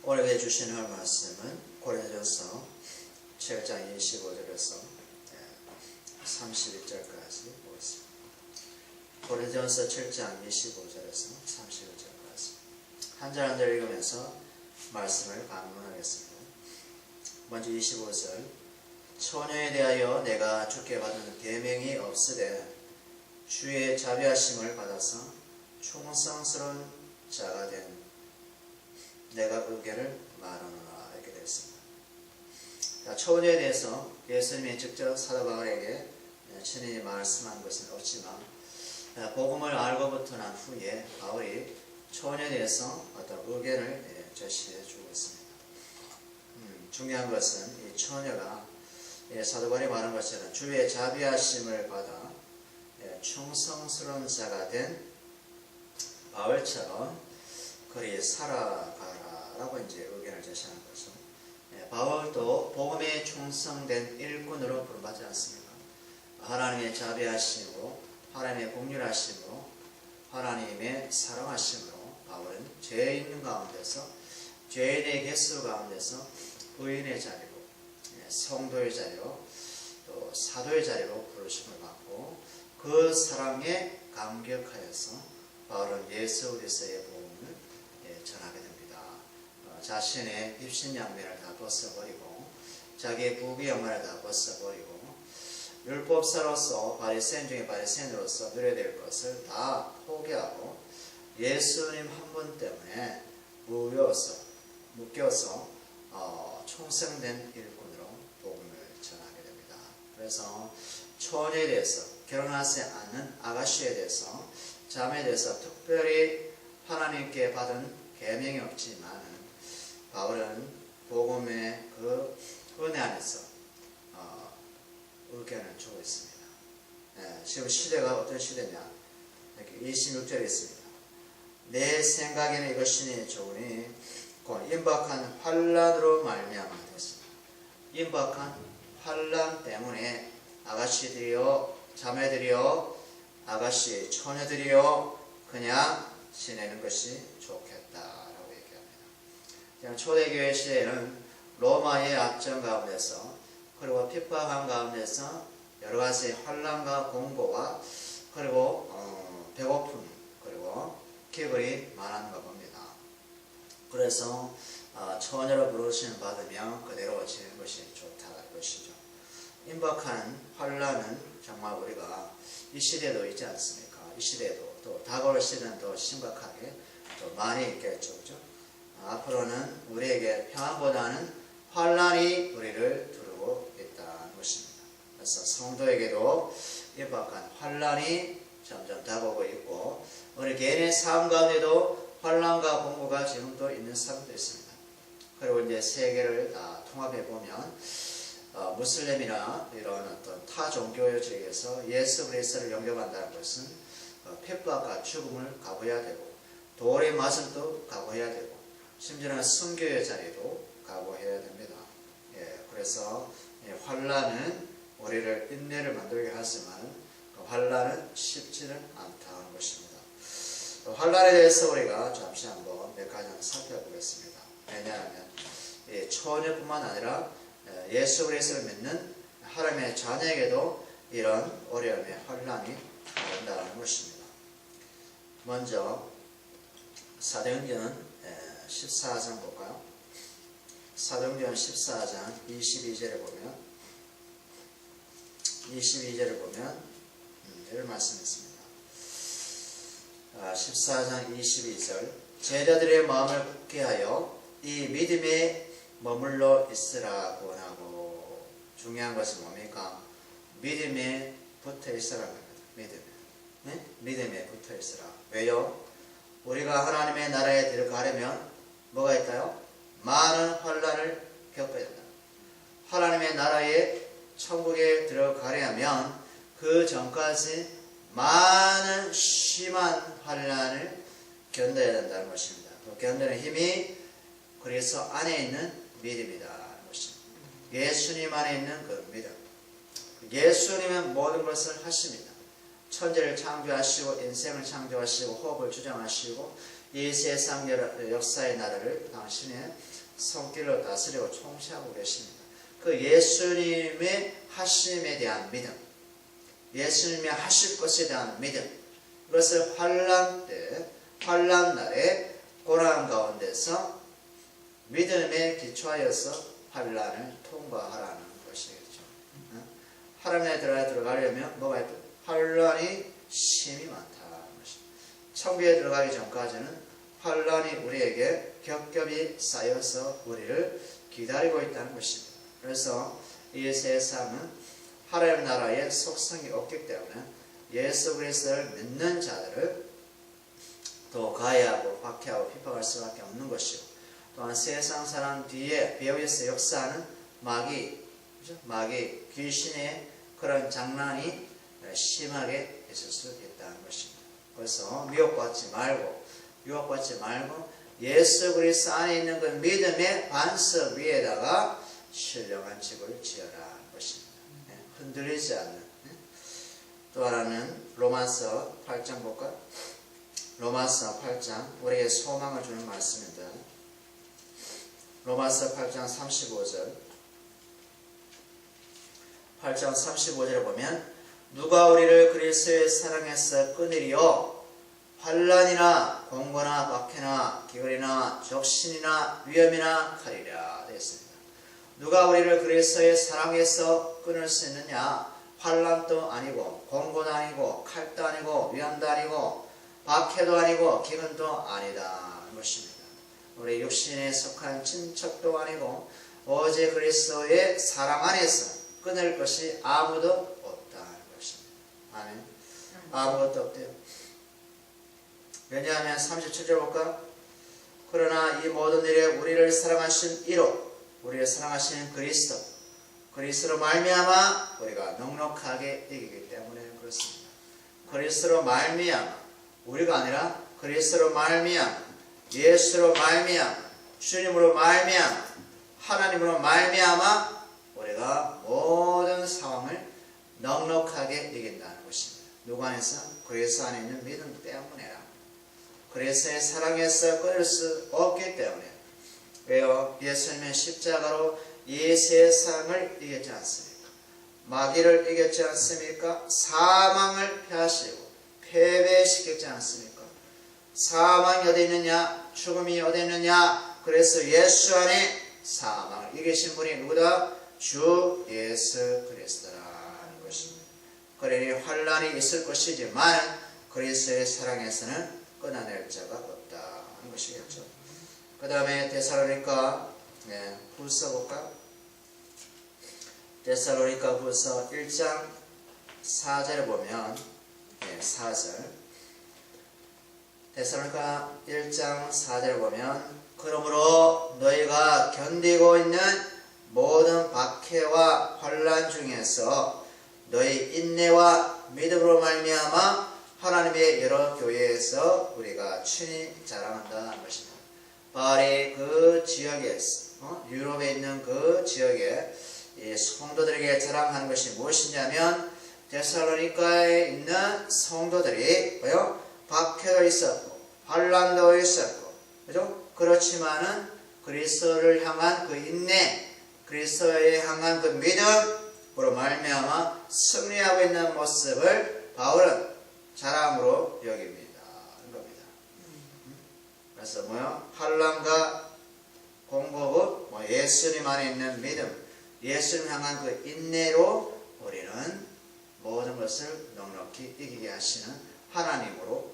오늘 해주시는 말씀은 고린도전서 7장 25절에서 31절까지 보겠습니다. 고린도전서 7장 25절에서 31절까지 한 절 한 절 읽으면서 말씀을 강론하겠습니다. 먼저 25절. 처녀에 대하여 내가 주께 받은 계명이 없으되 주의 자비하심을 받아서 충성스러운 자가 된 내가 의견을 말하노라. 이렇게 되어 있습니다. 처녀에 대해서 예수님이 직접 사도 바울에게 친히 말씀한 것은 없지만 복음을 알고부터 난 후에 바울이 처녀에 대해서 어떤 의견을 제시해 주고 있습니다. 중요한 것은 이 처녀가 사도 바울이 말한 것처럼 주의 자비하심을 받아 충성스러운 자가 된 바울처럼 그리 살아가라라고 이제 의견을 제시하는 거죠. 바울도 복음에 충성된 일꾼으로 부름받지 않습니까? 하나님의 자비하심으로, 하나님의 긍휼하심으로, 하나님의 사랑하심으로 바울은 죄 있는 가운데서, 죄인의 개수 가운데서 의인의 자리로, 성도의 자리로, 또 사도의 자리로 부르심을 받고 그 사랑에 감격하여서 바울은 예수 그리스도의 복음을 전하게 됩니다. 자신의 입신양면을 다 벗어버리고 자기의 부귀 영화를 다 벗어버리고 율법사로서 바리새인 중에 바리새인으로서 누려야 될 것을 다 포기하고 예수님 한 분 때문에 묶여서 충성된 일꾼으로 복음을 전하게 됩니다. 그래서 처녀에 대해서, 결혼하지 않는 아가씨에 대해서, 자매에 대해서 특별히 하나님께 받은 계명이 없지만 바울은 복음의 그 은혜 안에서 의견을 주고 있습니다. 지금 시대가 어떤 시대냐? 이렇게 26절에 있습니다. 내 생각에는 이것이니 좋으니 임박한 환난으로 말미암아 됐습니다. 임박한 환난 때문에 아가씨들이요, 자매들이요, 아가씨, 처녀들이요 그냥 지내는 것이 좋겠다라고 얘기합니다. 초대교회 시대에는 로마의 압정 가운데서 그리고 핍박한 가운데서 여러 가지 환난과 공고와 그리고 배고픔 그리고 기근이 많았는가 봅니다. 그래서 처녀로 부르심 받으면 그대로 지내는 것이 좋다 이것이죠. 임박한 환난은 정말 우리가 이 시대도 있지 않습니까? 이 시대도 또 다가올 시대는 더 심각하게 더 많이 있겠죠. 그렇죠? 앞으로는 우리에게 평안보다는 환난이 우리를 두르고 있다는 것입니다. 그래서 성도에게도 임박한 환난이 점점 다가오고 있고 우리 개인의 삶 가운데도 환난과 공고가 지금도 있는 사람도 있습니다. 그리고 이제 세계를 다 통합해 보면 무슬림이나 이런 어떤 타 종교적에서 예수 그리스도를 영접한다는 것은 핍박과 죽음을 각오해야 되고 돌의 맞음도 각오해야 되고 심지어는 순교의 자리도 각오해야 됩니다. 그래서 환난은 우리를 인내를 만들게 하지만 그 환난은 쉽지는 않다는 것입니다. 환난에 대해서 우리가 잠시 한번 몇 가지 살펴보겠습니다. 왜냐하면 처녀뿐만 아니라 예수 그리스도를 믿는 하나님의 자녀에게도 이런 어려움의 환난이 온다는 것입니다. 먼저 사도행전 14장 볼까요? 사도행전 14장 22절에 보면 이런 말씀이 있습니다. 14장 22절 제자들의 마음을 굳게 하여 이 믿음에 머물러 있으라고 하고 중요한 것은 뭡니까? 믿음에 붙어 있으라고 합니다. 믿음에 붙어 있으라. 왜요? 우리가 하나님의 나라에 들어가려면 뭐가 있다요? 많은 환난을 겪어야 된다. 하나님의 나라에 천국에 들어가려면 그 전까지 많은 심한 환난을 견뎌야 된다는 것입니다. 그 견디는 힘이 그래서 안에 있는 믿음이다. 예수님 안에 있는 그 믿음. 예수님은 모든 것을 하십니다. 천지를 창조하시고 인생을 창조하시고 호흡을 주장하시고 이 세상 역사의 나라를 당신의 손길로 다스리고 통치하고 계십니다. 그 예수님의 하심에 대한 믿음, 예수님이 하실 것에 대한 믿음, 그것을 환난 때, 환난 날에 고난 가운데서 믿음에 기초하여서 환난을 통과하라는 것이겠죠. 하나님에 들어가려면 뭐가 있다? 환난이 심히 많다는 것입니다. 천국에 들어가기 전까지는 환난이 우리에게 겹겹이 쌓여서 우리를 기다리고 있다는 것입니다. 그래서 이 세상은 하나님 나라의 속성이 없기 때문에 예수 그리스도를 믿는 자들을 더 가해하고 박해하고 비판할 수밖에 없는 것이고, 또한 세상 사람 뒤에 배후에서 역사하는 마귀, 귀신의 그런 장난이 심하게 있을 수 있다는 것입니다. 그래서 유혹받지 말고 예수 그리스도 안에 있는 그 믿음의 반석 위에다가 신령한 집을 지어라 하는 것입니다. 흔들리지 않는. 또 하나는 로마서 8장 볼까? 로마서 8장 우리에게 소망을 주는 말씀입니다. 로마서 8장 35절 8장 35절에 보면 누가 우리를 그리스도의 사랑에서 끊으리요? 환난이나 공고나 박해나 기근이나 적신이나 위험이나 칼이라 되어 있습니다. 누가 우리를 그리스도의 사랑에서 끊을 수 있느냐? 환난도 아니고 공고도 아니고 칼도 아니고 위험도 아니고 박해도 아니고 기근도 아니다 것입니다. 우리 육신에 속한 친척도 아니고 오직 그리스도의 사랑 안에서 끊을 것이 아무도 없다는 것입니다. 아멘. 아무것도 없대요. 왜냐하면 37절 볼까? 그러나 이 모든 일에 우리를 사랑하신 이로 우리를 사랑하시는 그리스도로 말미암아 우리가 넉넉하게 이기기 때문에 그렇습니다. 그리스도로 말미암아 우리가 아니라 그리스도로 말미암아 예수로 말미암아 주님으로 말미암아 하나님으로 말미암아 우리가 모든 상황을 넉넉하게 이긴다는 것입니다. 누구 안에서? 그리스도 안에 있는 믿음 때문이라. 그리스도의 사랑에서 끊을 수 없기 때문에. 왜요? 예수님의 십자가로 이 세상을 이겼지 않습니까? 마귀를 이겼지 않습니까? 사망을 패하시고 패배시켰지 않습니까? 사망이 어디 있느냐? 죽음이 어디 있느냐? 그래서 예수 안에 사망을 이기신 분이 누구다? 주 예수 그리스도라는 것입니다. 그러니 환난이 있을 것이지만 그리스도의 사랑에서는 끊어낼 자가 없다는 것이겠죠. 그 다음에 데살로니가 후서 볼까? 데살로니가 후서 1장 4절에 보면 4절 데살로니가 1장 4절에 보면 그러므로 너희가 견디고 있는 모든 박해와 환난 중에서 너희 인내와 믿음으로 말미암아 하나님의 여러 교회에서 우리가 친히 자랑한다는 것입니다. 바울이 그 지역에서 유럽에 있는 그 지역에 성도들에게 자랑하는 것이 무엇이냐면 데살로니가에 있는 성도들이 박해도 있었고 환난도 있었고 그죠? 그렇지만은 그리스도를 향한 그 인내, 그리스도에 향한 그 믿음으로 말미암아 승리하고 있는 모습을 바울은 자랑으로 여깁니다. 겁니다. 그래서 환난과 공고고 예수님 안에 있는 믿음, 예수님 향한 그 인내로 우리는 모든 것을 넉넉히 이기게 하시는 하나님으로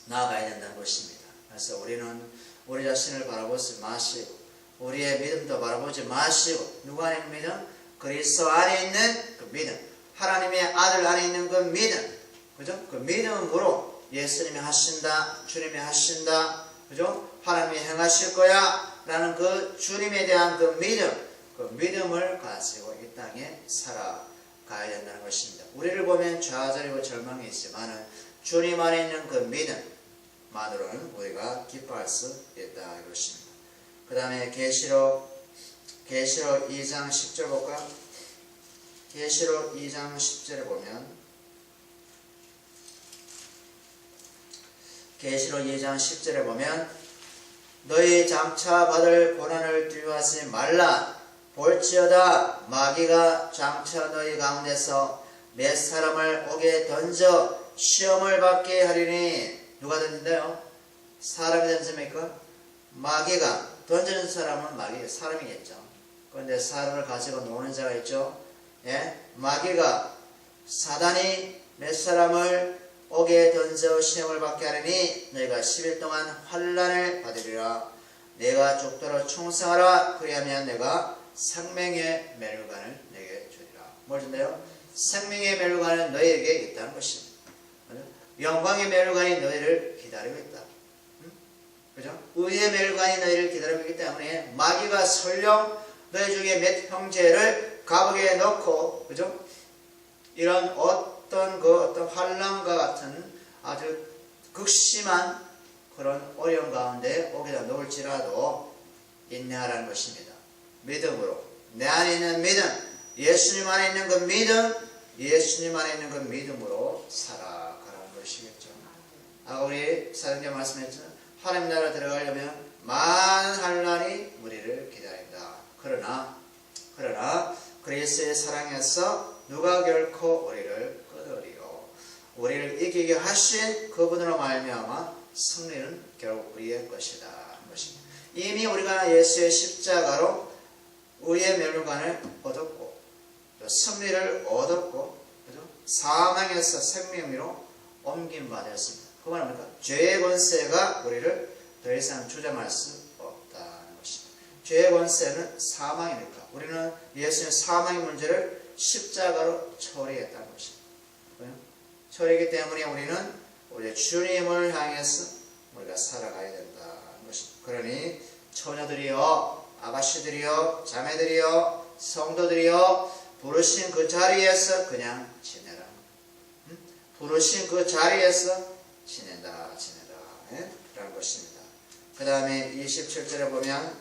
나아가야 된다는 것입니다. 그래서 우리는 우리 자신을 바라보지 마시고 우리의 믿음도 바라보지 마시고 누구 안에 있는 믿음? 그리스도 안에 있는 그 믿음, 하나님의 아들 안에 있는 그 믿음, 그죠? 그 믿음으로 예수님이 하신다, 주님이 하신다, 그죠? 하나님이 행하실 거야 라는 그 주님에 대한 그 믿음을 가지고 이 땅에 살아가야 된다는 것입니다. 우리를 보면 좌절이고 절망이 있지만 주님 안에 있는 그 믿음만으로는 우리가 기뻐할 수 있다 이것입니다. 그 다음에 계시록 2장 10절 볼까? 계시록 2장 10절에 보면 계시록 2장 10절에 보면 너희 장차 받을 고난을 두려워하지 말라. 볼지어다 마귀가 장차 너희 가운데서 몇 사람을 옥에 던져 시험을 받게 하리니. 누가 던진다요? 사람이 던집니까? 마귀가. 던지는 사람은 마귀, 사람이겠죠. 그런데 사람을 가지고 노는 자가 있죠. 예? 마귀가, 사단이 몇 사람을 옥에 던져 시험을 받게 하리니 너희가 10일 동안 환난을 받으리라. 내가 죽도록 충성하라. 그리하면 내가 생명의 멸관을 내게 주리라. 뭘 준대요? 생명의 멸관은 너희에게 있다는 것입니다. 영광의 멸관이 너희를 기다리고 있다. 그죠? 의의 멸관이 너희를 기다리고 있기 때문에 마귀가 설령 너희 중에 몇 형제를 감옥에 넣고, 그죠? 이런 어떤 환난과 같은 아주 극심한 그런 어려운 가운데 옥에다 놓을지라도 인내하라는 것입니다. 믿음으로. 내 안에 있는 믿음, 예수님 안에 있는 그 믿음, 예수님 안에 있는 그 믿음으로 살아가라는 것이겠죠. 우리 사도행전 말씀했죠. 하나님 나라 들어가려면 많은 환난이 우리를 기다린다. 그러나 그리스도의 사랑에서 누가 결코 우리를 끊으리요. 우리를 이기게 하신 그분으로 말미암아 승리는 결국 우리의 것이다. 이미 우리가 예수의 십자가로 우리의 멸관을 얻었고 또 승리를 얻었고, 그죠? 사망에서 생명으로 옮긴 바 되었습니다. 그 말은 뭡니까? 죄의 권세가 우리를 더 이상 주장할 수 없다는 것입니다. 죄의 권세는 사망이니까 우리는 예수의 사망의 문제를 십자가로 처리했다는 것입니다. 처리하기 때문에 우리는 우리 주님을 향해서 우리가 살아가야 된다는 것입니다. 그러니 처녀들이여, 아가씨들이여, 자매들이여, 성도들이여, 부르신 그 자리에서 그냥 지내라. 부르신 그 자리에서 지내라. 라는 것입니다. 그 다음에 27절에 보면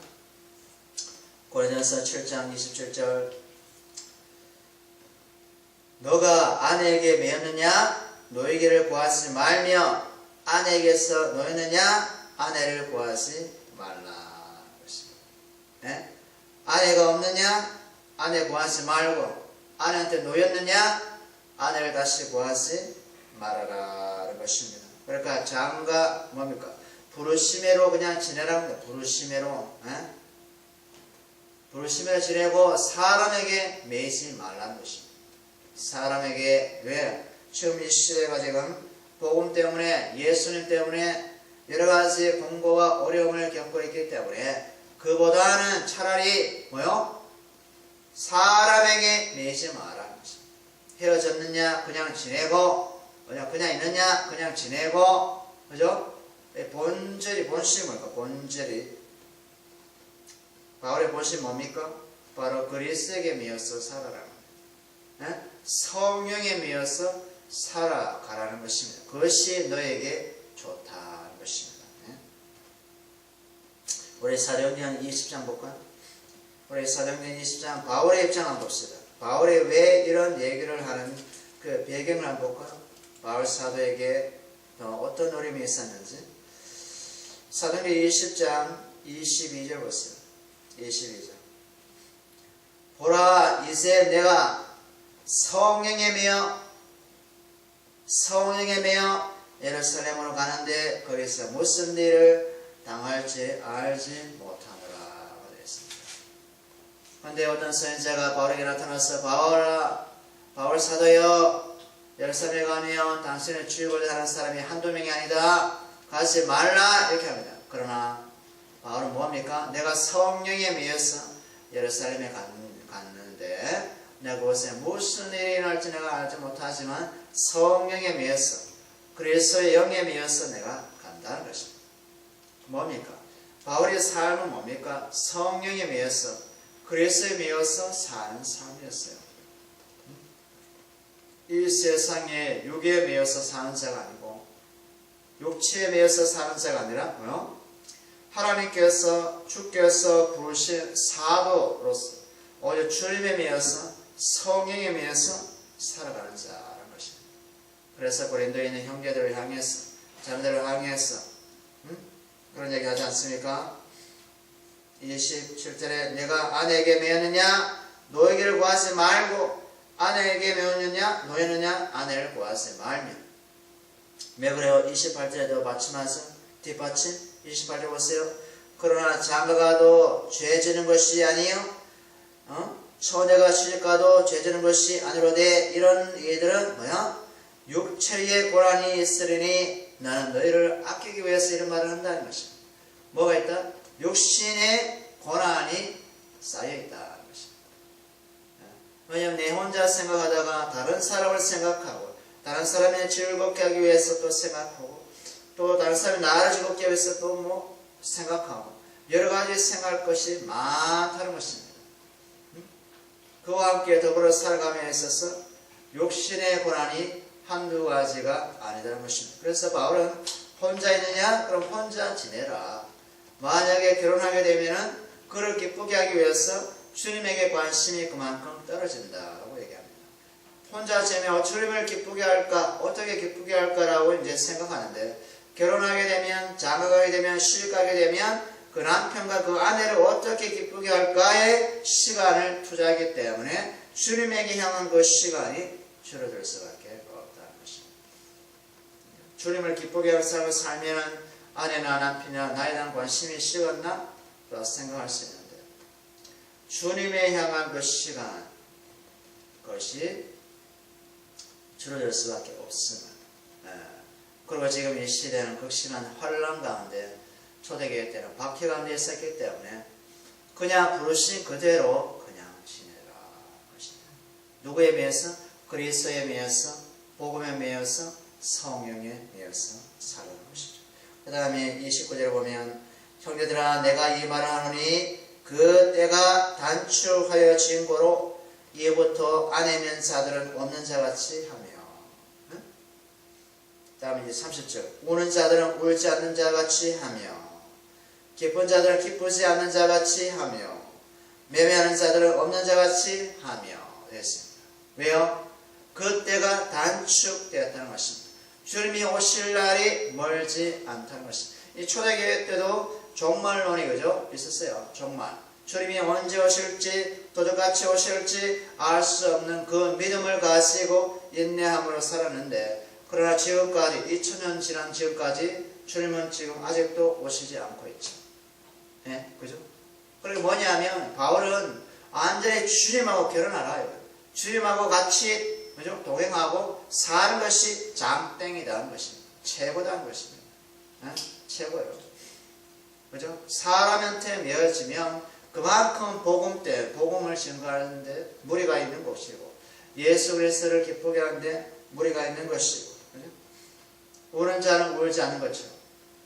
고린도전서 7장 27절 너가 아내에게 매였느냐? 노이기를 구하지 말며 아내에게서 노였느냐? 아내를 구하지 말라. 네? 아내가 없느냐? 아내 구하지 말고 아내한테 노였느냐? 아내를 다시 구하지 말아라. 것입니다. 그러니까 장가 뭡니까? 부르심으로 그냥 지내랍니다. 부르심으로. 부르심으로 지내고 사람에게 매이지 말라는 것입니다. 사람에게 왜? 지금 이 시대가 지금 복음 때문에 예수님 때문에 여러가지 공고와 어려움을 겪고 있기 때문에 그보다는 차라리 뭐요? 사람에게 매이지 말라는 것입니다. 헤어졌느냐? 그냥 지내고 그냥 있느냐? 그냥 지내고 그죠? 본질이 뭡니까? 본질이 바울의 본질이 뭡니까? 바로 그리스도에게 매여서 살아라는 거예요. 성령에 매여서 살아가라는 것입니다. 그것이 너에게 좋다는 것입니다. 우리 사도행전 20장 볼까요? 우리 사도행전 20장 바울의 입장 한번 봅시다. 바울이 왜 이런 얘기를 하는 그 배경을 한번 볼까요? 바울 사도에게 어떤 어려움이 있었는지. 사도행전 20장 22절 보세요. 22절. 보라, 이제 내가 성령에 매여 예루살렘으로 가는데 거기서 무슨 일을 당할지 알지 못하노라. 그랬습니다. 그런데 어떤 선지자가 바울에게 나타나서 바울 사도여, 예루살렘에 가면 당신의 주역을 하는 사람이 한두 명이 아니다. 가지 말라. 이렇게 합니다. 그러나 바울은 뭐합니까? 내가 성령에 매여서 예루살렘에 갔는데 내가 그곳에 무슨 일이 일어날지 내가 알지 못하지만 성령에 매여서 그리스도의 영에 매여서 내가 간다는 것입니다. 뭡니까? 바울의 삶은 뭡니까? 성령에 매여서 그리스도에 매여서 사는 삶이었어요. 이 세상에 육에 매여서 사는 자가 아니고 육체에 매여서 사는 자가 아니라 뭐요? 하나님께서 주께서 부르신 사도로서 오히려 주님에 매여서 성령에 매여서 살아가는 자라는 것입니다. 그래서 고린도에 있는 형제들을 향해서 자녀들을 항의했어. 응? 그런 얘기 하지 않습니까? 27절에 내가 아내에게 매였느냐 노예를 구하지 말고 아내에게 매었느냐 노예느냐 아내를 구하지 말며. 왜 그래요? 28절에도 받침하죠. 뒷받침 28절 보세요. 그러나 장가가도 죄 지는 것이 아니요 처녀가 시집가도 죄 지는 것이 아니로되 이런 이들은 뭐야? 육체의 고난이 있으리니 나는 너희를 아끼기 위해서 이런 말을 한다는 것이야. 뭐가 있다? 육신의 고난이 쌓여있다는 것이야. 왜냐하면 내 혼자 생각하다가 다른 사람을 생각하고 다른 사람을 즐겁게 하기 위해서 또 생각하고 또 다른 사람이 나를 즐겁게 하기 위해서 또 뭐 생각하고 여러 가지 생각할 것이 많다는 것입니다. 그와 함께 더불어 살아감에 있어서 욕심의 고난이 한두 가지가 아니다는 것입니다. 그래서 바울은 혼자 있느냐? 그럼 혼자 지내라. 만약에 결혼하게 되면은 그를 기쁘게 하기 위해서 주님에게 관심이 그만큼 떨어진다고 얘기합니다. 혼자 지내면 주님을 기쁘게 할까? 어떻게 기쁘게 할까라고 이제 생각하는데 결혼하게 되면 장가가게 되면 시집가게 되면 그 남편과 그 아내를 어떻게 기쁘게 할까에 시간을 투자하기 때문에 주님에게 향한 그 시간이 줄어들 수밖에 없다는 것입니다. 주님을 기쁘게 할 삶을 살면 아내나 남편이나 나에 대한 관심이 식었나? 또 생각할 수 있는데 주님에 향한 그 시간 그것이 줄어들 수밖에 없습니다. 그리고 지금 이 시대는 극심한 환란 가운데 초대교회 때는 박해 가운데 있었기 때문에 그냥 부르신 그대로 그냥 지내라 것입니다. 누구에 매여서? 그리스도에 매여서 복음에 매여서 성령에 매여서 살아가는 것이죠. 그 다음에 29절에 보면 형제들아 내가 이 말을 하노니 그 때가 단축하여 진 고로 이후부터 아내 있는 자들은 없는 자같이 하며. 그 다음에 이제 30절 우는 자들은 울지 않는 자같이 하며 기쁜 자들은 기쁘지 않는 자같이 하며 매매하는 자들은 없는 자같이 하며 됐습니다. 왜요? 그 때가 단축되었다는 것입니다. 주님이 오실 날이 멀지 않다는 것입니다. 이 초대교회 때도 종말론이 그죠? 있었어요. 종말. 주님이 언제 오실지 도둑같이 오실지 알 수 없는 그 믿음을 가지고 인내함으로 살았는데 그러나 지금까지 2000년 지난 지금까지 주님은 지금 아직도 오시지 않고 있죠. 예, 그죠? 그리고 뭐냐면 바울은 완전히 주님하고 결혼하라. 주님하고 같이 그죠? 동행하고 사는 것이 장땡이다는 것입니다. 최고다는 것입니다. 예? 최고예요. 그죠? 사람한테 매어지면 그만큼 복음을 증거하는데 무리가 있는 것이고 예수 그리스도를 기쁘게 하는데 무리가 있는 것이고 그죠? 우는 자는 울지 않는 것처럼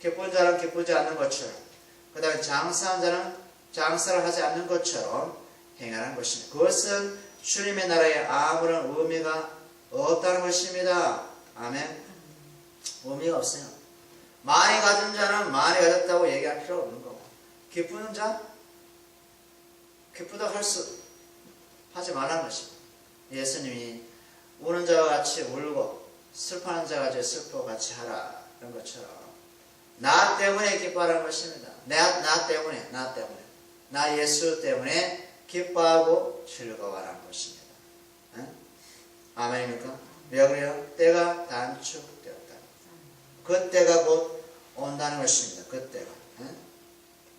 기쁜 자는 기쁘지 않는 것처럼 그 다음에 장사한 자는 장사를 하지 않는 것처럼 행하는 것입니다. 그것은 주님의 나라에 아무런 의미가 없다는 것입니다. 아멘. 의미가 없어요. 많이 가진 자는 많이 가졌다고 얘기할 필요 없는 거고 기쁘는 자 기쁘다고 하지 말라는 것입니다. 예수님이 우는 자와 같이 울고 슬퍼하는 자와 같이 슬퍼 같이 하라 이런 것처럼 나 때문에 기뻐하라는 것입니다. 나 때문에 나 예수 때문에 기뻐하고 즐거워하라는 것입니다. 응? 아멘입니까? 왜 그래요? 때가 단축되었다. 그 때가 곧 온다는 것입니다. 그 때가. 응?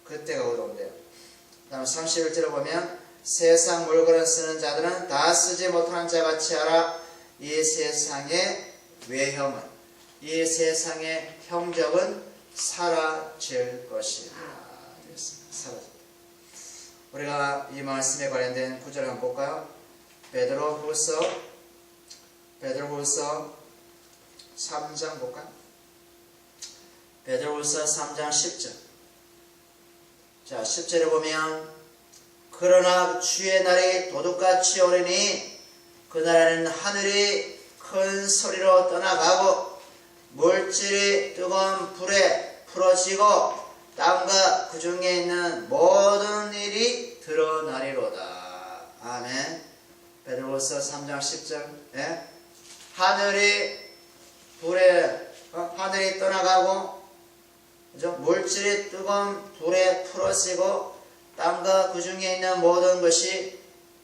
그 때가 곧 온대요. 다음 31절에 보면 세상 물건을 쓰는 자들은 다 쓰지 못하는 자같이 하라. 이 세상의 외형은 이 세상의 형적은 사라질 것이다. 사라집니다. 우리가 이 말씀에 관련된 구절을 한번 볼까요? 베드로후서 3장 볼까요? 베드로후서 3장 10절. 자, 10절에 보면 그러나 주의 날이 도둑같이 오리니 그날에는 하늘이 큰 소리로 떠나가고 물질이 뜨거운 불에 풀어지고 땅과 그 중에 있는 모든 일이 드러나리로다. 아멘. 베드로후서 3장 10절. 예? 하늘이 불에 하늘이 떠나가고, 그죠? 물질이 뜨거운 불에 풀어지고, 땅과 그 중에 있는 모든 것이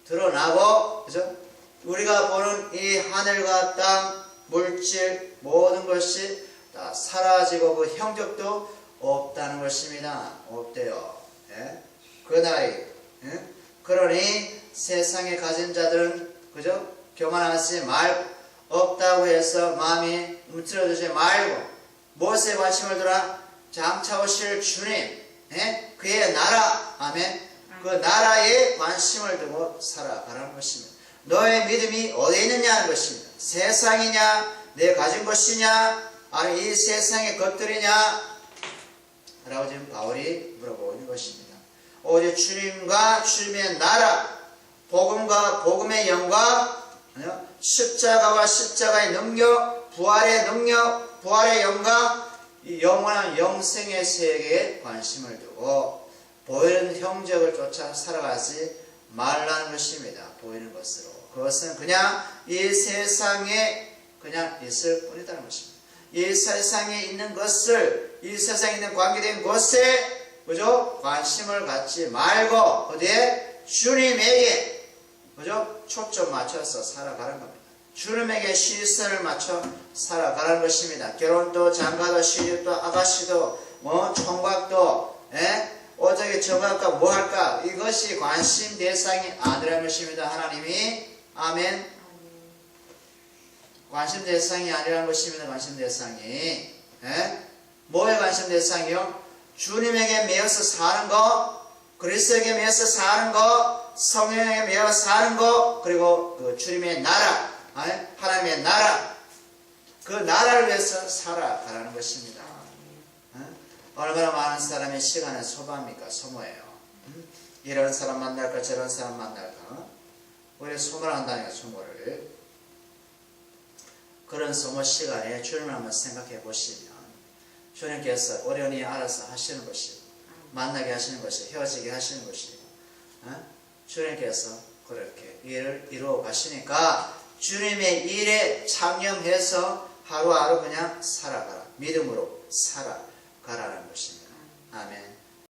드러나고, 그죠? 우리가 보는 이 하늘과 땅, 물질, 모든 것이 다 사라지고 그 형격도 없다는 것입니다. 없대요. 예? 그 나이. 예? 그러니 세상에 가진 자들은, 그죠? 교만하지 말고, 없다고 해서 마음이 움츠러들지 말고, 무엇에 관심을 두라? 장차 오실 주님, 예? 그의 나라, 아멘. 그 나라에 관심을 두고 살아가라는 것입니다. 너의 믿음이 어디에 있느냐 하는 것입니다. 세상이냐, 내 가진 것이냐, 아니 이 세상의 것들이냐 라고 지금 바울이 물어보고 있는 것입니다. 오직 주님과 주님의 나라, 복음과 복음의 영광, 십자가와 십자가의 능력, 부활의 능력, 부활의 영광, 이 영원한 영생의 세계에 관심을 두고 보이는 형적을 쫓아 살아가지 말라는 것입니다. 보이는 것으로. 그것은 그냥 이 세상에 그냥 있을 뿐이라는 것입니다. 이 세상에 있는 것을, 이 세상에 있는 관계된 것에, 그죠? 관심을 갖지 말고, 어디에? 주님에게, 그죠? 초점 맞춰서 살아가는 겁니다. 주님에게 시선을 맞춰 살아가는 것입니다. 결혼도, 장가도, 시집도, 아가씨도, 총각도, 어떻게 정할까, 뭐 할까, 이것이 관심 대상이 아니라는 것입니다. 하나님이, 아멘. 관심 대상이 아니라는 것입니다. 관심 대상이. 뭐에 관심 대상이요? 주님에게 매여서 사는 것, 그리스도에게 매여서 사는 것, 성령에게 매여서 사는 것, 그리고 그 주님의 나라, 하나님의 나라, 그 나라를 위해서 살아가라는 것입니다. 얼마나 많은 사람의 시간을 소모합니까? 소모해요. 이런 사람 만날까, 저런 사람 만날까. 우리 소모를 한다니까, 소모를. 그런 소모 시간에 주님을 한번 생각해 보시면 주님께서 어련히 알아서 하시는 것이고, 만나게 하시는 것이고, 헤어지게 하시는 것이고, 주님께서 그렇게 일을 이루어 가시니까 주님의 일에 창념해서 하루하루 그냥 살아가라. 믿음으로 살아가라는 것입니다. 아멘.